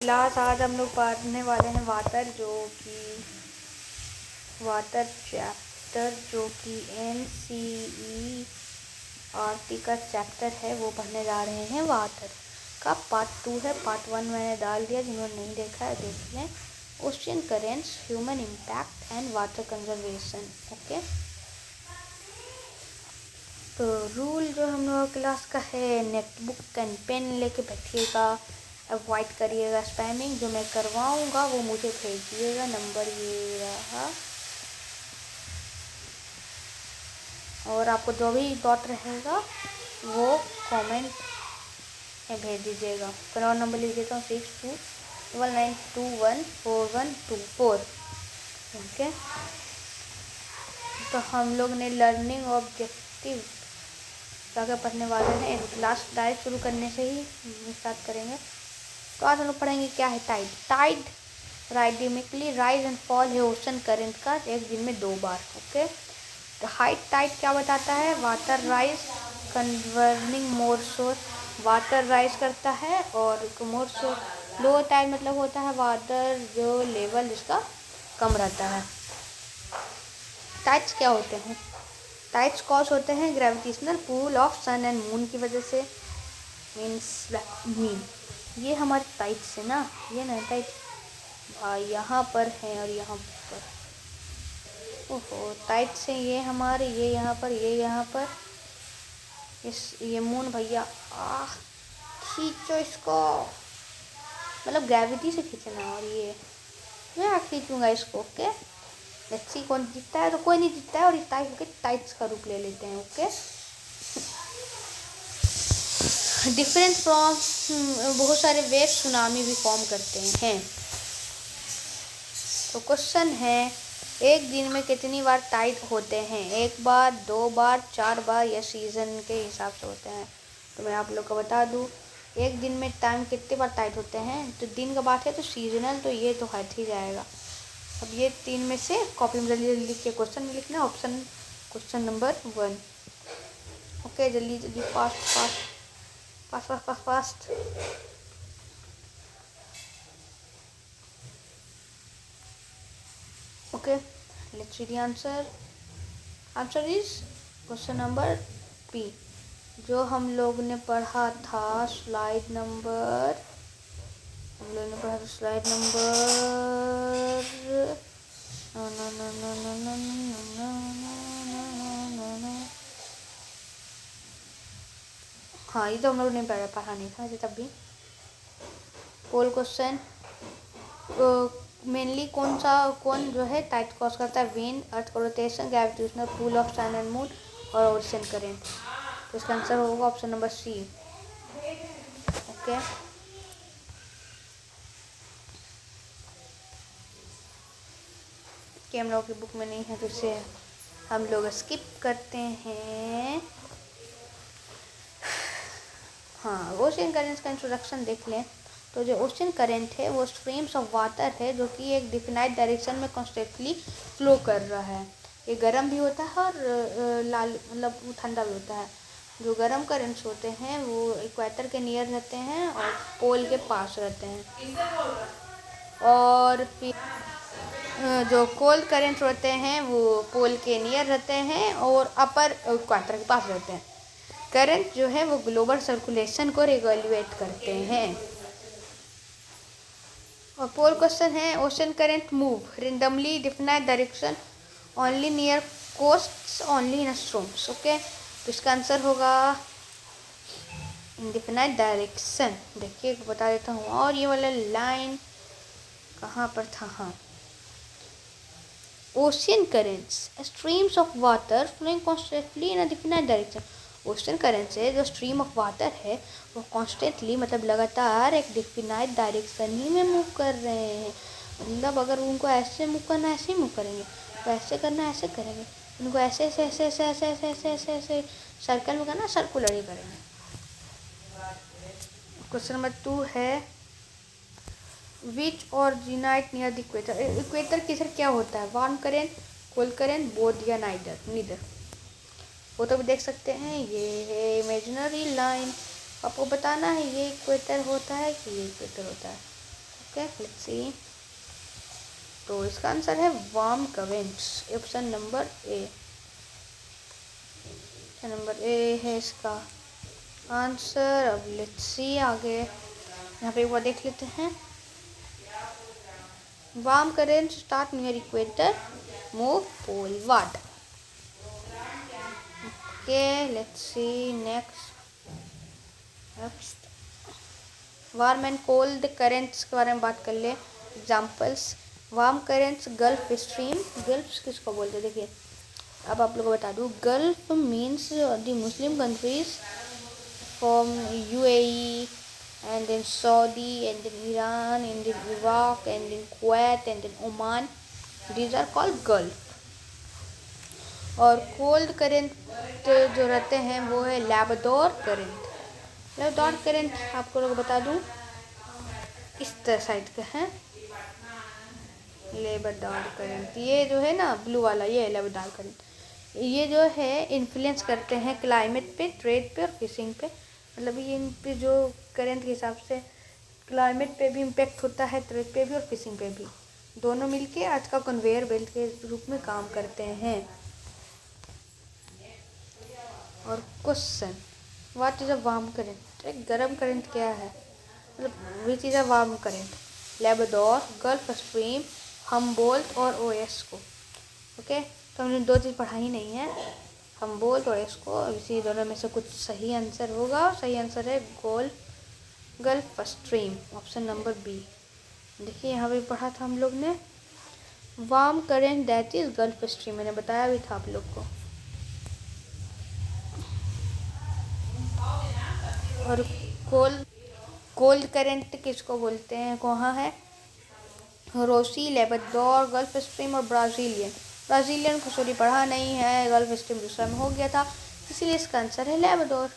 Class आज हम लोग पढ़ने वाले हैं वाटर चैप्टर जो कि NCERT का चैप्टर है, वो पढ़ने जा रहे हैं। वाटर का पार्ट 2 है। पार्ट 1 मैंने डाल दिया, जिन्होंने नहीं देखा है देख लें। Ocean currents, human impact and water conservation. Okay, तो रूल जो हम लोग क्लास का है, नोटबुक एंड पेन लेके बैठिएगा, अवॉइड करिएगा स्पैमिंग। जो मैं करवाऊँगा वो मुझे भेजिएगा, नंबर ये रहा। और आपको जो भी डॉट रहेगा वो कमेंट में भेज दीजिएगा। फिर और नंबर लिख देता हूँ 6299214124। ओके, तो हम लोग ने लर्निंग ऑब्जेक्टिव जाकर पढ़ने वाले हैं। क्लास डायरेक्ट शुरू करने से ही स्टार्ट करेंगे। तो आज हम लोग पढ़ेंगे क्या है टाइड राइडिमिकली राइज एंड फॉल है ओशन करंट का एक दिन में 2 बार। ओके, तो हाई टाइड क्या बताता है? वाटर राइज कन्वर्निंग मोर शोर, वाटर राइज करता है, और मोर शोर लो टाइड मतलब होता है वाटर जो लेवल जिसका कम रहता है। टाइड्स क्या होते हैं? टाइड्स कॉज होते हैं gravitational pull of sun and moon की वजह से। मीन ये हमारे टाइड्स है ना, ये ना टाइड भाई यहाँ पर है और यहाँ पर। ओहो, टाइड्स हैं ये हमारे, ये यहाँ पर, ये यहाँ पर। ये मून भैया खींचो इसको, मतलब ग्रेविटी से खींचना। और ये मैं खींचूंगा इसको। ओके, लेट्स सी कौन जीतता है। तो कोई नहीं जीतता है, और ये टाइट्स का रूप ले लेते हैं। ओके, डिफरेंट फ्रॉम बहुत सारे वेव सुनामी भी फॉर्म करते हैं। तो क्वेश्चन है, एक दिन में कितनी बार टाइड होते हैं? 1 बार, 2 बार, 4 बार, या सीज़न के हिसाब से होते हैं? तो मैं आप लोग को बता दूं, एक दिन में टाइम कितने बार टाइड होते हैं? तो दिन का बात है तो सीजनल, तो ये तो हट ही जाएगा। अब ये 3 में से कॉपी में जल्दी जल्दी लिख के क्वेश्चन में लिखना। Option question number 1। ओके, जल्दी जल्दी fast fast fast fast fast fast. Okay, let's see the answer. Answer is question number B, जो हम लोग ने पढ़ा था स्लाइड नंबर, स्लाइड नंबर हाँ, ये तो हम लोग ने पढ़ा नहीं था तब भी। पोल क्वेश्चन, मेनली कौन जो है टाइड कॉज करता है? विंड, अर्थ का rotation, gravitational pull of sun and moon, और ओशन करेंट। तो इसका आंसर होगा ऑप्शन नंबर सी। ओके, हम लोग की बुक में नहीं है तो इसे हम लोग स्किप करते हैं। हाँ, ओशन करेंट्स का इंट्रोडक्शन देख लें। तो जो ओशन करंट है वो स्ट्रीम्स ऑफ वाटर है जो कि एक डिफिनाइट डायरेक्शन में कॉन्स्टेंटली फ्लो कर रहा है। ये गर्म भी होता है और लाल मतलब ठंडा भी होता है। जो गर्म करंट्स होते हैं वो इक्वेटर के नियर रहते हैं और पोल के पास रहते हैं, और फिर जो कोल्ड करंट होते हैं वो पोल के नियर रहते हैं और अपर इक्वेटर के पास रहते हैं। करंट जो है वो ग्लोबल सर्कुलेशन को रेगुलेट करते हैं। और पोल क्वेश्चन है, ocean current move randomly defined direction only near coasts only in streams. Okay, तो इसका आंसर होगा इनडिफिनाइट डायरेक्शन। देखिए बता देता हूँ, और ये वाला लाइन कहाँ पर था? हाँ, ocean currents streams of water flowing constantly in a definite direction. Ocean current से जो स्ट्रीम ऑफ वाटर है वो कॉन्स्टेंटली मतलब लगातार एक डिफिनाइट डायरेक्शन ही में मूव कर रहे हैं। मतलब अगर उनको ऐसे मूव करना ऐसे ही मूव करेंगे, तो ऐसे करना ऐसे करेंगे, उनको ऐसे ऐसे ऐसे ऐसे ऐसे ऐसे ऐसे ऐसे ऐसे सर्कल में करना सर्कुलर ही करेंगे। क्वेश्चन नंबर 2 है, which originate near the equator. Equator के इधर क्या होता है? Warm current, cold current, both या नीदर। वो तो भी देख सकते हैं, ये है इमेजिनरी लाइन। आपको बताना है ये इक्वेटर होता है कि ये इक्वेटर होता है। ओके लेट्स सी। तो इसका आंसर है warm currents, option number A. Number A है इसका आंसर। अब लेट्स सी आगे, यहाँ पे एक बार देख लेते हैं। Warm currents start near equator, move poleward. Okay let's see next. Warm and cold currents के बारे में बात कर ले। Examples, warm currents Gulf Stream. Gulf किसको बोलते हैं देखिए, अब आप लोगों को बता दूँ। Gulf means the Muslim countries from UAE and then Saudi and then Iran and then Iraq and then Kuwait and then Oman. These are called Gulf. और कोल्ड करेंट जो रहते हैं वो है लैब्राडोर करेंट। लैब्राडोर करेंट आपको लोग बता दूँ इस तरह साइड का है लैब्राडोर करेंट। ये जो है ना ब्लू वाला, ये है लैब्राडोर करेंट। ये जो है इन्फ्लुएंस करते हैं क्लाइमेट पे, ट्रेड पे और फिशिंग पे। मतलब ये इन पे जो करंट के हिसाब से क्लाइमेट पे भी इम्पेक्ट होता है, ट्रेड पे भी और फिशिंग पे भी। दोनों मिलके आज का कन्वेयर बेल्ट के रूप में काम करते हैं। और question, what is a warm current? एक गर्म करंट क्या है, मतलब which is a warm current? Labrador, gulf stream, Humboldt और ओएसको। ओके, तो हमने दो चीज़ पढ़ाई नहीं है, हम्बोल्ट और ओएसको। इसी दोनों में से कुछ सही आंसर होगा। सही आंसर है gulf stream, option number B. देखिए यहाँ पे पढ़ा था हम लोग ने warm current that is gulf stream, मैंने बताया भी था आप लोग को। और कोल्ड करंट किसको बोलते हैं, कहाँ है? रोसी, लैब्राडोर, गल्फ स्ट्रीम और ब्राज़ीलियन को सॉरी पढ़ा नहीं है, गल्फ स्ट्रीम दूसरा में हो गया था, इसीलिए इसका आंसर है लैब्राडोर।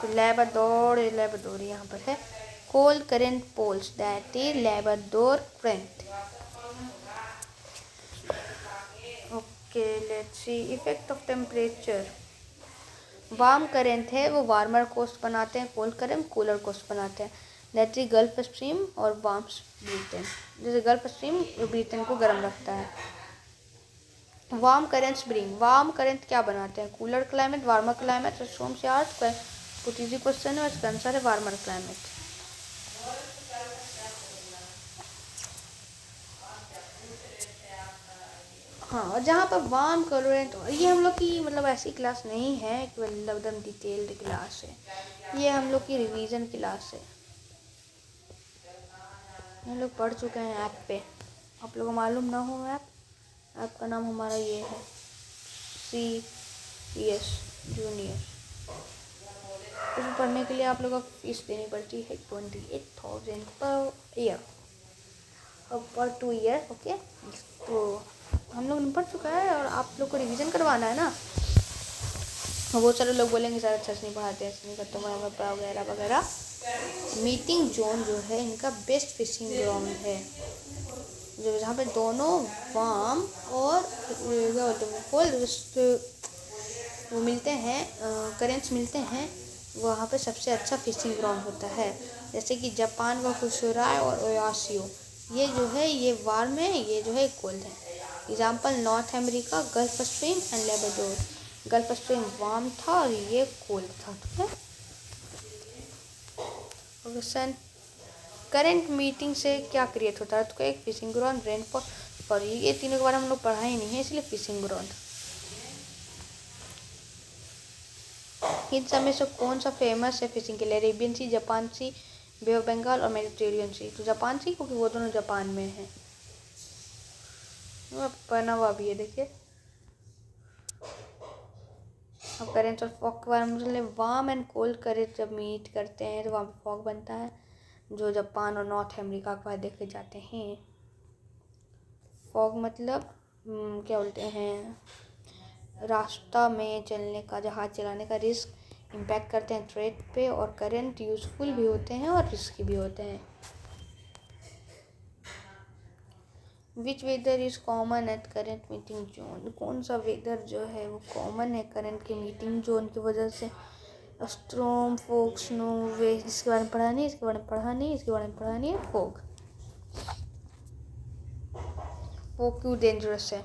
तो लैब्राडोर यहाँ पर है। Cold current poles that is Labrador current. Okay let's see effect of temperature. Warm current है वो वार्मर कोस्ट बनाते हैं, कोल्ड करेंट कूलर कोस्ट बनाते हैं। दैट इज गल्फ स्ट्रीम और वार्म्स ब्रिटेन। जैसे गल्फ स्ट्रीम ब्रिटेन को गर्म रखता है। Warm currents bring, warm current क्या बनाते हैं? Cooler climate, warmer climate, storm से अर्थ। कुछ इजी क्वेश्चन है, इसका आंसर है वार्मर क्लाइमेट। हाँ, और जहाँ पर वार्म करेंट, ये हम लोग की मतलब ऐसी क्लास नहीं है कि मतलब एकदम डिटेल्ड क्लास है, ये हम लोग की रिवीजन क्लास है। हम लोग पढ़ चुके हैं ऐप पे, आप लोगों को मालूम ना हो ऐप का नाम हमारा ये है CES जूनियर। इसमें पढ़ने के लिए आप लोगों को फीस देनी पड़ती है 28,000 पर ईयर, पर 2 ईयर। ओके, तो हम लोग पढ़ चुका है और आप लोग को रिवीजन करवाना है ना। बहुत सारे लोग बोलेंगे सर अच्छा से नहीं पढ़ाते, ऐसे नहीं करते वगैरह वगैरह। मीटिंग जोन जो है इनका बेस्ट फिशिंग ग्राउंड है, जो जहाँ पे दोनों वार्म और क्या बोलते हैं कोल्ड वो मिलते हैं, करेंट्स मिलते हैं, वहाँ पे सबसे अच्छा फिशिंग ग्राउंड होता है। जैसे कि जापान का कुशोराय और ओयासियो, ये जो है ये वार्म है, ये जो है कोल्ड है। Example north America, gulf stream and Labrador. Gulf stream warm था और ये कोल्ड था, ठीक है। क्वेश्चन, करंट मीटिंग से क्या क्रिएट होता है? तो एक फिशिंग ग्राउंड, रेनफॉल और ये तीनों के बारे में हम लोग पढ़ा ही नहीं है, इसलिए फिशिंग ग्राउंड। इन सब में से कौन सा फेमस है फिशिंग के लिए? Arabian sea, Japan sea, bay of Bengal और मेडिटेरियन सी। तो जापान सी, क्योंकि वो दोनों जापान में है, बना हुआ भी है देखिए। अब करेंट और फॉग के बारे में वार्म एंड कोल्ड करेंट जब मीट करते हैं तो वहाँ पर फॉग बनता है, जो जापान और नॉर्थ अमेरिका के बाद देखे जाते हैं। फॉग मतलब क्या बोलते हैं, रास्ता में चलने का, जहाज चलाने का रिस्क इम्पैक्ट करते हैं ट्रेड पे। और करंट यूज़फुल भी होते हैं और रिस्की भी होते हैं। Which weather is common at current meeting zone? कौन सा वेदर जो है वो कॉमन है करंट के मीटिंग जोन की वजह से? स्ट्रोम, फोक, स्नो, वेव, इसके बारे में पढ़ा नहीं, इसके बारे में पढ़ा नहीं, इसके बारे में पढ़ा नहीं है। फोक, फोक क्यों डेंजरस है?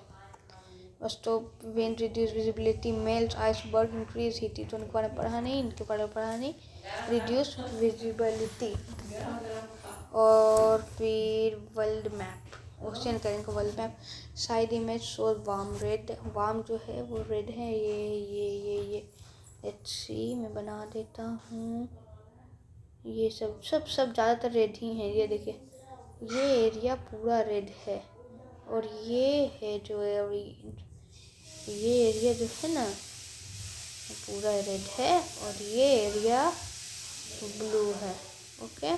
Stop, wind, reduce visibility, melt, iceberg, increase heat, तो इनके बारे में पढ़ा नहीं, इनके बारे में पढ़ा नहीं। रिड्यूस विजिबिलिटी, और फिर वर्ल्ड मैप, ओशन करेंगे world map. Side image show warm red, warm जो है वो रेड है, ये लेट्स सी, मैं बना देता हूँ। ये सब ज़्यादातर रेड ही है। ये देखिए, ये एरिया पूरा रेड है, और ये है जो है ये एरिया जो है ना पूरा रेड है, और ये एरिया ब्लू है। Okay,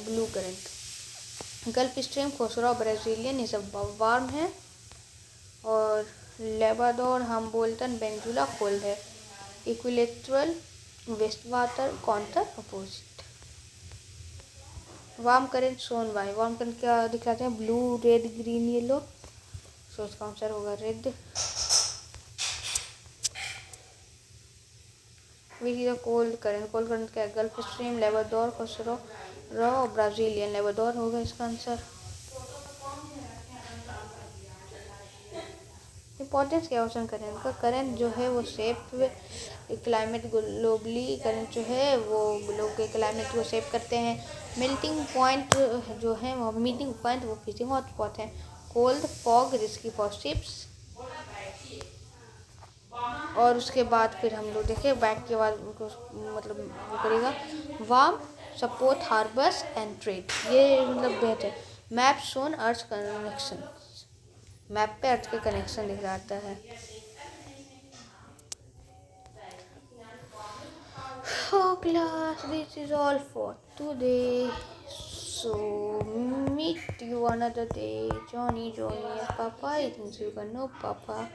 blue current. Gulf Stream, खोसरा, ब्राज़ीलियन, ये सब वार्म है, और लेबाडोर, हम्बोल्टन, बेंजुला कोल्ड है। Equatorial, west water, counter opposite. Warm current shown by, warm current क्या दिखलाते हैं? Blue, red, green, yellow, so इसका आंसर होगा red. Which is cold current, cold current क्या है? गल्फ स्ट्रीम, लेबाडोर, खोसरा, Brazilian, Labrador होगा इसका आंसर। इम्पोर्टेंस क्या क्वेश्चन करंट का? करंट जो है वो शेप क्लाइमेट ग्लोबली, करंट जो है वो ग्लोब के क्लाइमेट को शेप करते हैं। मेल्टिंग पॉइंट जो है वो मीटिंग पॉइंट, वो फ्रीजिंग हॉटस्पॉट है। Cold, fog, risky for ships, और उसके बाद फिर हम लोग देखें बैक के बाद उनको मतलब वो करेगा। Warm, support harbours and trade, ये मतलब बेहतर। मैप शोन अर्थ कनेक्शन, मैप पे अर्थ के कनेक्शन दिखाता है। Oh class, this is all for today. So meet you another day. Johnny as Papa. It means you can know Papa.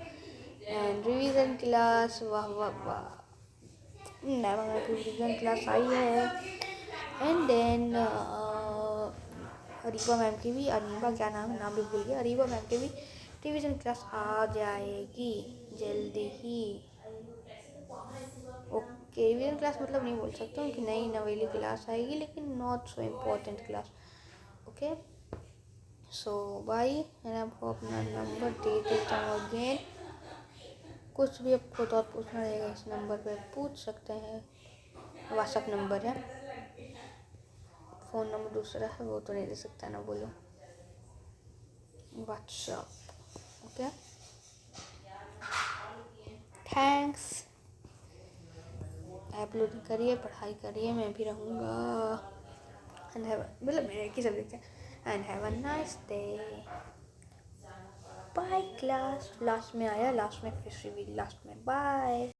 And revision class. वाह वाह वाह. Never revision class आई है. And then Areeba ma'am की भी, अरीबा क्या नाम भी भूल गया, अरीबा मैम की भी रिविज़न क्लास आ जाएगी जल्दी ही। ओके, रिविज़न क्लास मतलब नहीं बोल सकता हूँ कि नई नवेली क्लास आएगी, लेकिन not so important class. Okay, so bye, and आपको अपना नंबर दे देता हूँ अगेन। कुछ भी आपको तो पूछना रहेगा इस नंबर पर पूछ सकते हैं, व्हाट्सएप नंबर है। फ़ोन नंबर दूसरा है वो तो नहीं दे सकता ना, बोलो व्हाट्सएप। Okay, thanks. अपलोड करिए, पढ़ाई करिए, मैं भी रहूँगा। एंड हैव मतलब मेरे एक ही सब्जेक्ट है। And have a nice day. Bye class. Last में आया, लास्ट में फिर लास्ट में बाय।